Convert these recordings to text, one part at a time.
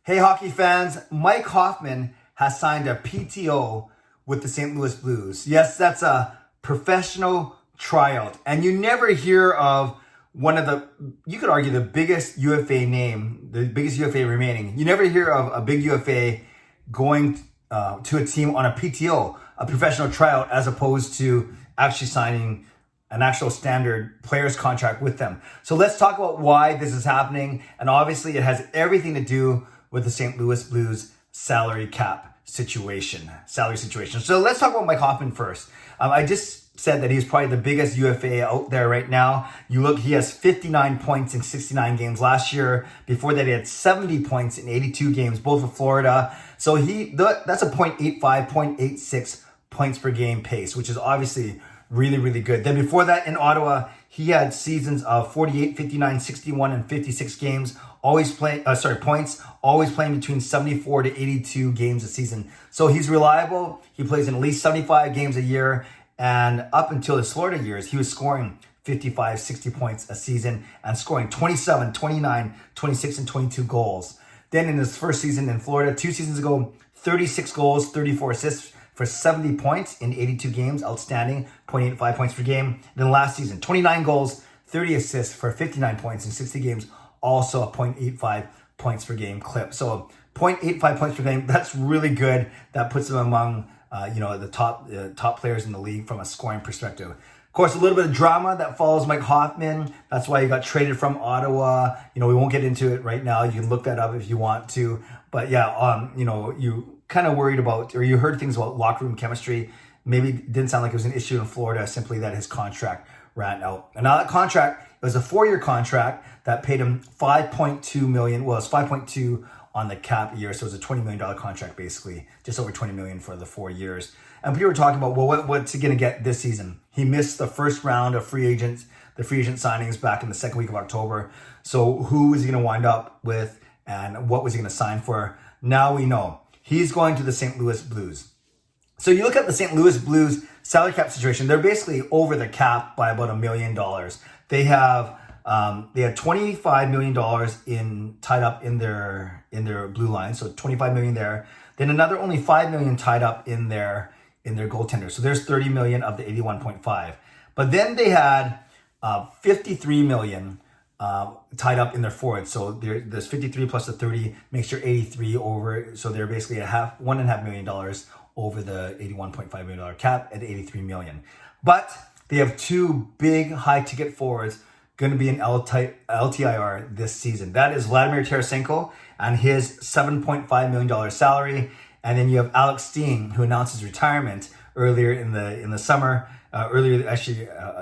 Hey, hockey fans, Mike Hoffman has signed a PTO with the St. Louis Blues. Yes, that's a professional tryout. And you never hear of one of the, you could argue the biggest UFA name, the biggest UFA remaining. You never hear of a big UFA going to a team on a PTO, a professional tryout, as opposed to actually signing an actual standard player's contract with them. So let's talk about why this is happening. And obviously it has everything to do with the St. Louis Blues salary situation. So let's talk about Mike Hoffman first. I just said that he's probably the biggest UFA out there right now. You look, he has 59 points in 69 games last year. Before that, he had 70 points in 82 games, both with Florida. So that's a 0.85, 0.86 points per game pace, which is obviously really, really good. Then before that in Ottawa, he had seasons of 48, 59, 61, and 56 games. Points, always playing between 74 to 82 games a season. So he's reliable. He plays in at least 75 games a year. And up until his Florida years, he was scoring 55, 60 points a season and scoring 27, 29, 26, and 22 goals. Then in his first season in Florida, 2 seasons ago, 36 goals, 34 assists for 70 points in 82 games. Outstanding, 0.85 points per game. Then last season, 29 goals, 30 assists for 59 points in 60 games. Also a 0.85 points per game clip. So 0.85 points per game, that's really good. That puts him among the top players in the league from a scoring perspective. Of course, a little bit of drama that follows Mike Hoffman. That's why he got traded from Ottawa. We won't get into it right now. You can look that up if you want to. But yeah, you kind of worried about, or you heard things about locker room chemistry. Maybe it didn't sound like it was an issue in Florida, simply that his contract ran out. And now that contract, it was a 4-year contract that paid him $5.2 million. Well, it's 5.2 on the cap year, so it was a $20 million contract, basically, just over $20 million for the 4 years. And people were talking about, well, what's he going to get this season? He missed the first round of the free agent signings back in the second week of October. So who is he going to wind up with, and what was he going to sign for? Now we know. He's going to the St. Louis Blues. So you look at the St. Louis Blues salary cap situation, they're basically over the cap by about $1 million. They had $25 million tied up in their blue line, so $25 million there. Then another only $5 million tied up in their goaltender. So there's $30 million of the 81.5. But then they had $53 million tied up in their forwards. So there's 53 plus the 30 makes your 83 over. So they're basically $1.5 million over the $81.5 million cap at $83 million. But they have 2 big high ticket forwards going to be in LTIR this season. That is Vladimir Tarasenko and his $7.5 million salary. And then you have Alex Steen, who announced his retirement earlier in the summer,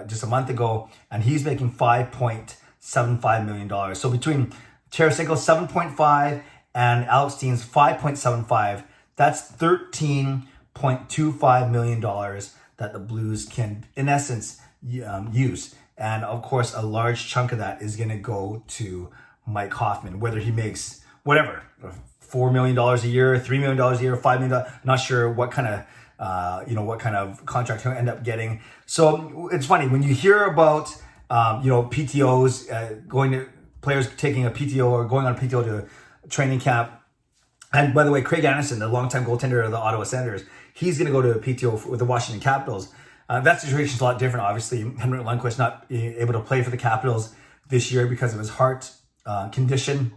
just a month ago, and he's making $5.75 million. So between Tarasenko's 7.5 and Alex Steen's 5.75, that's $13.25 million that the Blues can, in essence, use. And of course, a large chunk of that is going to go to Mike Hoffman, whether he makes whatever, $4 million a year, $3 million a year, $5 million. Not sure what kind of contract he'll end up getting. So it's funny when you hear about PTOs players taking a PTO or going on a PTO to training camp. And by the way, Craig Anderson, the longtime goaltender of the Ottawa Senators, he's going to go to a PTO with the Washington Capitals. That situation's a lot different, obviously. Henrik Lundqvist not able to play for the Capitals this year because of his heart condition.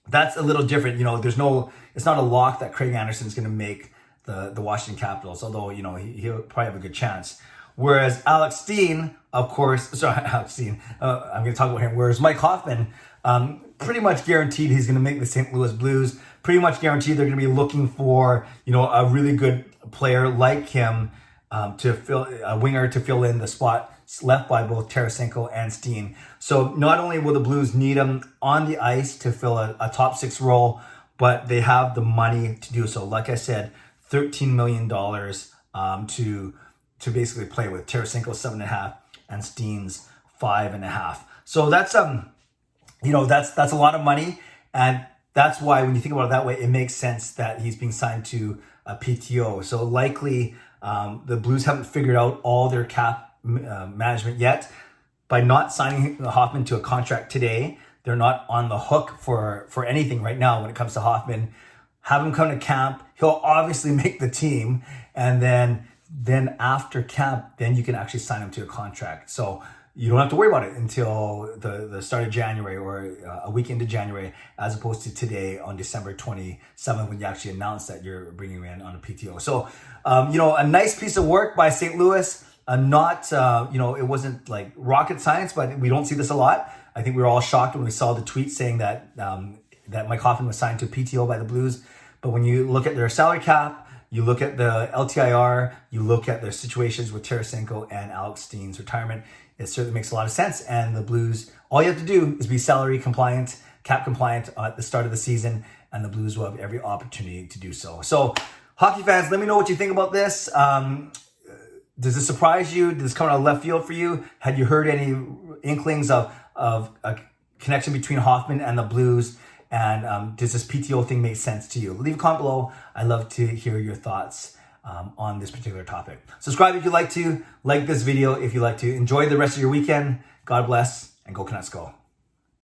That's a little different. It's not a lock that Craig Anderson is going to make the Washington Capitals, although, he'll probably have a good chance. Whereas Alex Steen, I'm going to talk about him. Whereas Mike Hoffman, pretty much guaranteed he's going to make the St. Louis Blues. Pretty much guaranteed they're going to be looking for, a really good player like him, to fill a winger to fill in the spot left by both Tarasenko and Steen. So not only will the Blues need him on the ice to fill a top 6 role, but they have the money to do so. Like I said, $13 million to basically play with. Tarasenko's 7.5 and Steen's 5.5. So that's that's a lot of money, and that's why when you think about it that way, it makes sense that he's being signed to a PTO. So likely the Blues haven't figured out all their cap management yet. By not signing Hoffman to a contract today, they're not on the hook for anything right now when it comes to Hoffman. Have him come to camp. He'll obviously make the team. And then after camp, then you can actually sign him to a contract. So you don't have to worry about it until the start of January or a week into January, as opposed to today on December 27th when you actually announce that you're bringing him in on a PTO. So, a nice piece of work by St. Louis. It wasn't like rocket science, but we don't see this a lot. I think we were all shocked when we saw the tweet saying that Mike Hoffman was signed to PTO by the Blues. But when you look at their salary cap, you look at the LTIR, you look at their situations with Tarasenko and Alex Steen's retirement, it certainly makes a lot of sense. And the Blues, all you have to do is be salary compliant, cap compliant at the start of the season, and the Blues will have every opportunity to do so. So, hockey fans, let me know what you think about this. Does this surprise you? Did this come out of left field for you? Had you heard any inklings of a connection between Hoffman and the Blues? And does this PTO thing make sense to you? Leave a comment below. I'd love to hear your thoughts on this particular topic. Subscribe if you like to. Like this video if you like to. Enjoy the rest of your weekend. God bless, and go Canucks go.